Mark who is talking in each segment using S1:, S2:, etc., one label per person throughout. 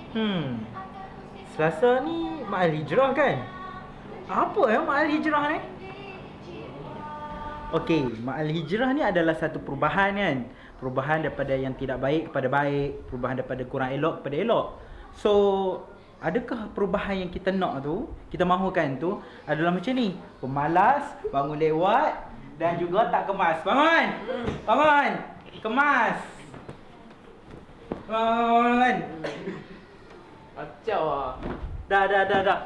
S1: Hmm. Selasa ni Ma'al Hijrah kan? Apa Ma'al Hijrah ni? Okey, Ma'al Hijrah ni adalah satu perubahan kan? Perubahan daripada yang tidak baik kepada baik, perubahan daripada kurang elok kepada elok. So, adakah perubahan yang kita nak tu, kita mahukan tu adalah macam ni? Pemalas, bangun lewat dan juga tak kemas. Bangun! Bangun! Kemas! Bangun!
S2: Kacau lah.
S1: Dah.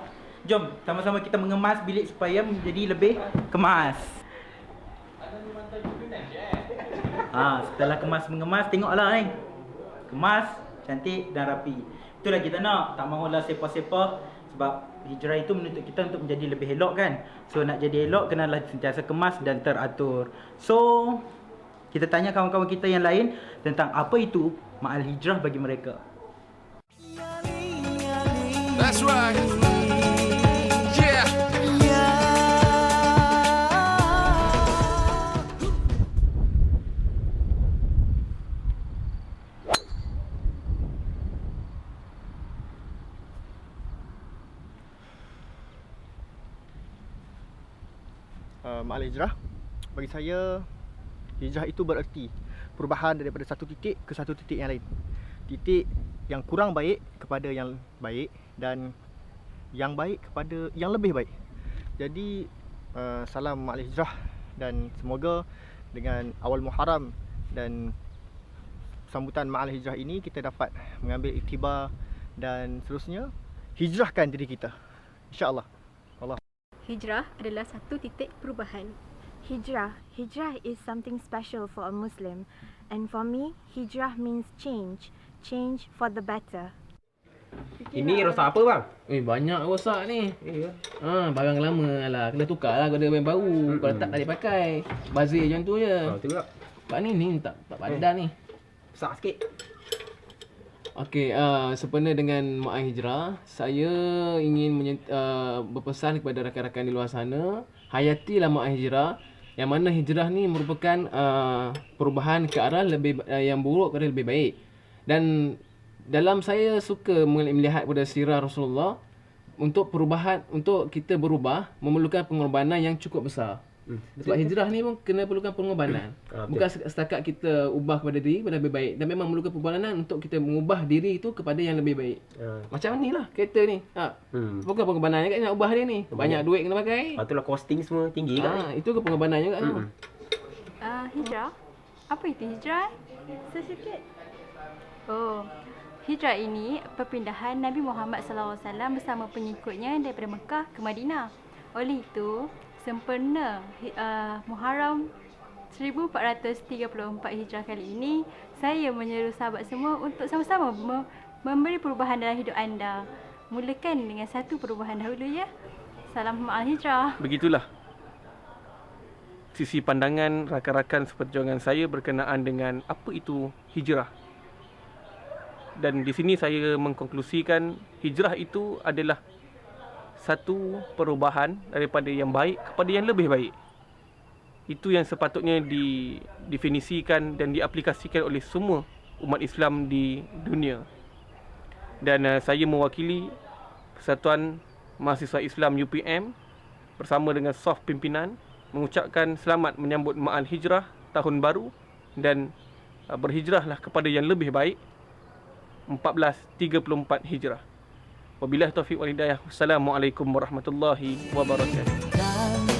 S1: Jom, sama-sama kita mengemas bilik supaya menjadi lebih kemas. Setelah mengemas, tengoklah ni. Kemas, cantik dan rapi. Itulah kita nak. Tak mahulah sepah-sepah. Sebab hijrah itu menuntut kita untuk menjadi lebih elok kan. So nak jadi elok, kenalah sentiasa kemas dan teratur. So, kita tanya kawan-kawan kita yang lain tentang apa itu Ma'al Hijrah bagi mereka.
S3: That's right. Yeah.
S4: Ma'al hijrah, bagi saya hijrah itu bererti perubahan daripada satu titik ke satu titik yang lain. Titik yang kurang baik kepada yang baik dan yang baik kepada yang lebih baik. Jadi salam Ma'al hijrah dan semoga dengan awal Muharram dan sambutan Ma'al hijrah ini kita dapat mengambil iktibar dan seterusnya hijrahkan diri kita, insya-Allah.
S5: Hijrah adalah satu titik perubahan.
S6: Hijrah is something special for a Muslim, and for me, hijrah means change for the better.
S2: Ini rosak apa bang? Banyak rosak ni. Barang lama lah. Kena tukar lah, kena barang baru. Kalau tak boleh pakai. Bazir macam tu je.
S7: Betul tak?
S2: Pak ni tak padan ni.
S7: Besar sikit.
S2: Okey, sempena dengan Ma'al Hijrah, saya ingin berpesan kepada rakan-rakan di luar sana, hayatilah Ma'al Hijrah, yang mana hijrah ni merupakan perubahan ke arah yang buruk kepada lebih baik. Dan dalam saya suka melihat pada sirah Rasulullah, untuk kita berubah memerlukan pengorbanan yang cukup besar. Sebab hijrah ni pun kena perlukan pengorbanan. Bukan setakat kita ubah kepada diri kepada lebih baik, dan memang memerlukan pengorbanan untuk kita mengubah diri itu kepada yang lebih baik. Macam ni lah kereta ni. Bukan pengorbanan kan nak ubah dia ni. Banyak duit kena pakai.
S7: Itulah costing semua tinggi kan.
S2: Itu ke pengorbanan juga.
S5: Hijrah? Apa itu hijrah?
S6: Sesikit.
S5: Hijrah ini perpindahan Nabi Muhammad SAW bersama pengikutnya daripada Mekah ke Madinah. Oleh itu, sempena Muharram 1434 Hijrah kali ini, saya menyeru sahabat semua untuk sama-sama memberi perubahan dalam hidup anda. Mulakan dengan satu perubahan dahulu ya. Salam Ma'al Hijrah.
S8: Begitulah sisi pandangan rakan-rakan seperjuangan saya berkenaan dengan apa itu hijrah. Dan di sini saya mengkonklusikan hijrah itu adalah satu perubahan daripada yang baik kepada yang lebih baik. Itu yang sepatutnya didefinisikan dan diaplikasikan oleh semua umat Islam di dunia. Dan saya mewakili Persatuan Mahasiswa Islam UPM bersama dengan SOF pimpinan mengucapkan selamat menyambut Ma'al Hijrah tahun baru, dan berhijrahlah kepada yang lebih baik 1434 Hijrah. Wabillahi taufiq wal hidayah. Wassalamualaikum warahmatullahi wabarakatuh.